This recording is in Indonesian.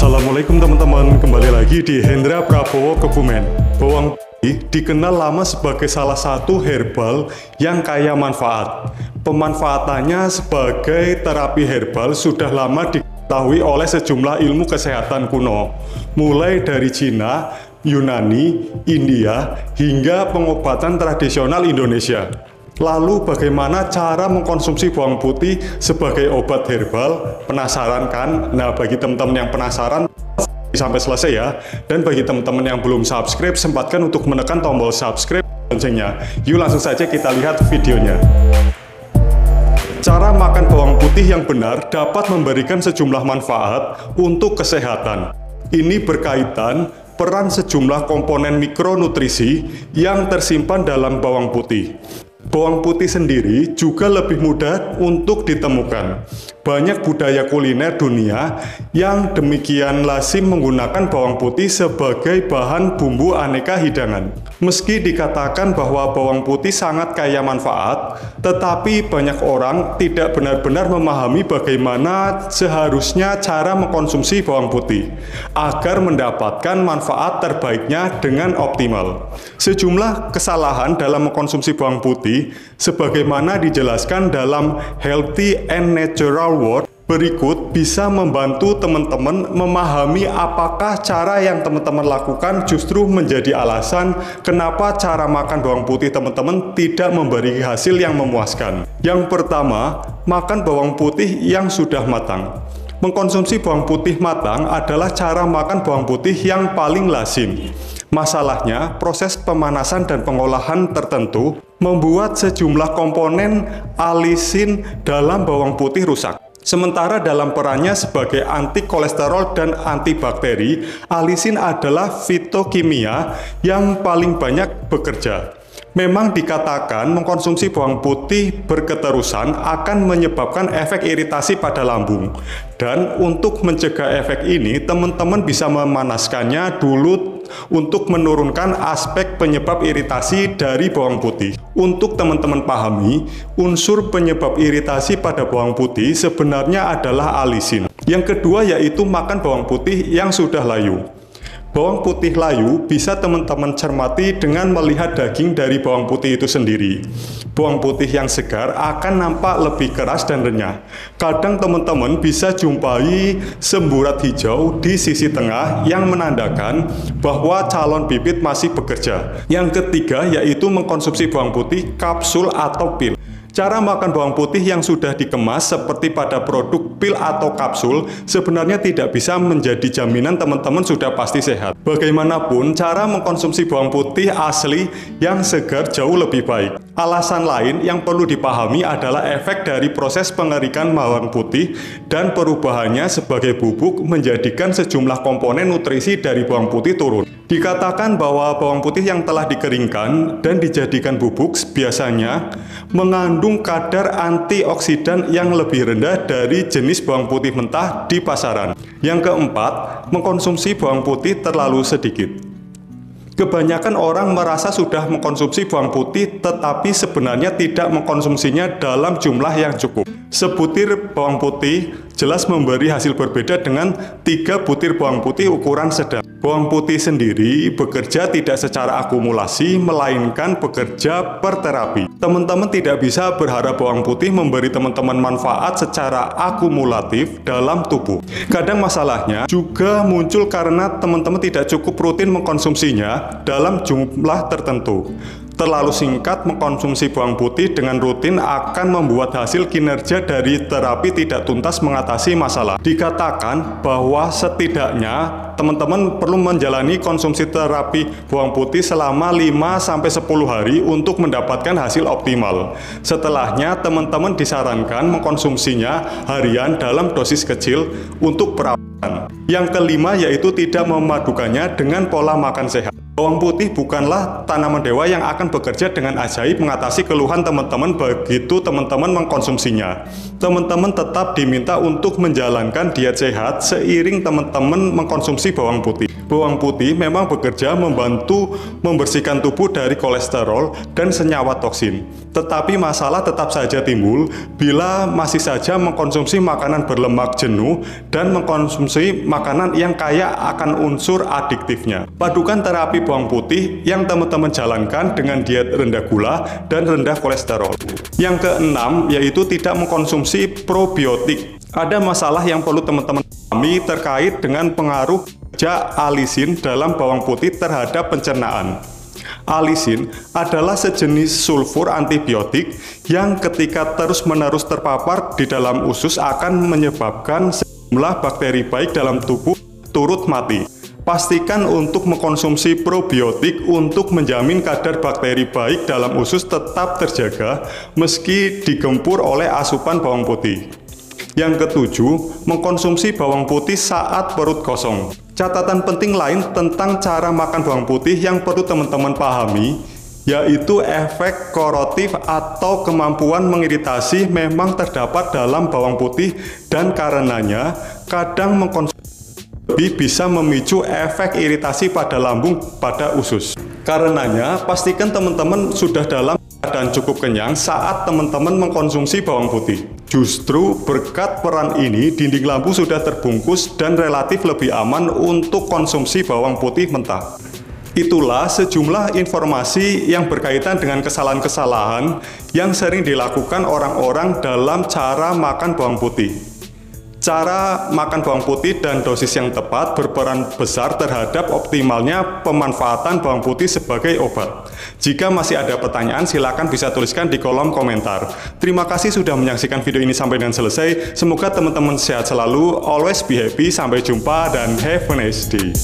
Assalamualaikum teman-teman, kembali lagi di Hendra Prabowo Kebumen. Bawang putih dikenal lama sebagai salah satu herbal yang kaya manfaat. Pemanfaatannya sebagai terapi herbal sudah lama diketahui oleh sejumlah ilmu kesehatan kuno, mulai dari Cina, Yunani, India, hingga pengobatan tradisional Indonesia. Lalu bagaimana cara mengkonsumsi bawang putih sebagai obat herbal? Penasaran kan? Nah, bagi teman-teman yang penasaran sampai selesai ya. Dan bagi teman-teman yang belum subscribe, sempatkan untuk menekan tombol subscribe loncengnya. Yuk langsung saja kita lihat videonya. Cara makan bawang putih yang benar dapat memberikan sejumlah manfaat untuk kesehatan. Ini berkaitan peran sejumlah komponen mikronutrisi yang tersimpan dalam bawang putih. Bawang putih sendiri juga lebih mudah untuk ditemukan. Banyak budaya kuliner dunia yang demikian lazim menggunakan bawang putih sebagai bahan bumbu aneka hidangan. Meski dikatakan bahwa bawang putih sangat kaya manfaat, tetapi banyak orang tidak benar-benar memahami bagaimana seharusnya cara mengkonsumsi bawang putih agar mendapatkan manfaat terbaiknya dengan optimal. Sejumlah kesalahan dalam mengkonsumsi bawang putih sebagaimana dijelaskan dalam Healthy and Natural World berikut bisa membantu teman-teman memahami apakah cara yang teman-teman lakukan justru menjadi alasan kenapa cara makan bawang putih teman-teman tidak memberi hasil yang memuaskan. Yang pertama, makan bawang putih yang sudah matang. Mengkonsumsi bawang putih matang adalah cara makan bawang putih yang paling lazim. Masalahnya, proses pemanasan dan pengolahan tertentu membuat sejumlah komponen alisin dalam bawang putih rusak. Sementara dalam perannya sebagai anti kolesterol dan antibakteri, alisin adalah fitokimia yang paling banyak bekerja. Memang dikatakan mengkonsumsi bawang putih berketerusan akan menyebabkan efek iritasi pada lambung. Dan untuk mencegah efek ini, teman-teman bisa memanaskannya dulu untuk menurunkan aspek penyebab iritasi dari bawang putih. Untuk teman-teman pahami, unsur penyebab iritasi pada bawang putih sebenarnya adalah alisin. Yang kedua yaitu makan bawang putih yang sudah layu. Bawang putih layu bisa teman-teman cermati dengan melihat daging dari bawang putih itu sendiri. Bawang putih yang segar akan nampak lebih keras dan renyah. Kadang teman-teman bisa jumpai semburat hijau di sisi tengah yang menandakan bahwa calon bibit masih bekerja. Yang ketiga yaitu mengkonsumsi bawang putih kapsul atau pil. Cara makan bawang putih yang sudah dikemas seperti pada produk pil atau kapsul sebenarnya tidak bisa menjadi jaminan teman-teman sudah pasti sehat. Bagaimanapun, cara mengkonsumsi bawang putih asli yang segar jauh lebih baik. Alasan lain yang perlu dipahami adalah efek dari proses pengerikan bawang putih dan perubahannya sebagai bubuk menjadikan sejumlah komponen nutrisi dari bawang putih turun. Dikatakan bahwa bawang putih yang telah dikeringkan dan dijadikan bubuk biasanya mengandung kadar antioksidan yang lebih rendah dari jenis bawang putih mentah di pasaran. Yang keempat, mengkonsumsi bawang putih terlalu sedikit. Kebanyakan orang merasa sudah mengkonsumsi bawang putih tetapi sebenarnya tidak mengkonsumsinya dalam jumlah yang cukup. Sebutir bawang putih jelas memberi hasil berbeda dengan 3 butir bawang putih ukuran sedang. Bawang putih sendiri bekerja tidak secara akumulasi, melainkan bekerja per terapi. Teman-teman tidak bisa berharap bawang putih memberi teman-teman manfaat secara akumulatif dalam tubuh. Kadang masalahnya juga muncul karena teman-teman tidak cukup rutin mengkonsumsinya dalam jumlah tertentu. Terlalu singkat mengkonsumsi bawang putih dengan rutin akan membuat hasil kinerja dari terapi tidak tuntas mengatasi masalah. Dikatakan bahwa setidaknya teman-teman perlu menjalani konsumsi terapi bawang putih selama 5-10 hari untuk mendapatkan hasil optimal. Setelahnya teman-teman disarankan mengkonsumsinya harian dalam dosis kecil untuk perawatan. Yang kelima yaitu tidak memadukannya dengan pola makan sehat. Bawang putih bukanlah tanaman dewa yang akan bekerja dengan ajaib mengatasi keluhan teman-teman begitu teman-teman mengkonsumsinya. Teman-teman tetap diminta untuk menjalankan diet sehat seiring teman-teman mengkonsumsi bawang putih. Bawang putih memang bekerja membantu membersihkan tubuh dari kolesterol dan senyawa toksin. Tetapi masalah tetap saja timbul bila masih saja mengkonsumsi makanan berlemak jenuh dan mengkonsumsi makanan yang kaya akan unsur adiktifnya. Padukan terapi bawang putih yang teman-teman jalankan dengan diet rendah gula dan rendah kolesterol. Yang keenam yaitu tidak mengkonsumsi probiotik. Ada masalah yang perlu teman-teman pahami terkait dengan pengaruh kerja alisin dalam bawang putih terhadap pencernaan. Alisin adalah sejenis sulfur antibiotik yang ketika terus-menerus terpapar di dalam usus akan menyebabkan sejumlah bakteri baik dalam tubuh turut mati. Pastikan untuk mengkonsumsi probiotik untuk menjamin kadar bakteri baik dalam usus tetap terjaga meski digempur oleh asupan bawang putih. Yang ketujuh, mengkonsumsi bawang putih saat perut kosong. Catatan penting lain tentang cara makan bawang putih yang perlu teman-teman pahami, yaitu efek korotif atau kemampuan mengiritasi memang terdapat dalam bawang putih dan karenanya kadang mengkonsumsi lebih bisa memicu efek iritasi pada lambung pada usus. Karenanya, pastikan teman-teman sudah dalam keadaan cukup kenyang saat teman-teman mengkonsumsi bawang putih. Justru berkat peran ini, dinding lambung sudah terbungkus dan relatif lebih aman untuk konsumsi bawang putih mentah. Itulah sejumlah informasi yang berkaitan dengan kesalahan-kesalahan yang sering dilakukan orang-orang dalam cara makan bawang putih. Cara makan bawang putih dan dosis yang tepat berperan besar terhadap optimalnya pemanfaatan bawang putih sebagai obat. Jika masih ada pertanyaan, silakan bisa tuliskan di kolom komentar. Terima kasih sudah menyaksikan video ini sampai dengan selesai. Semoga teman-teman sehat selalu, always be happy, sampai jumpa, dan have a nice day.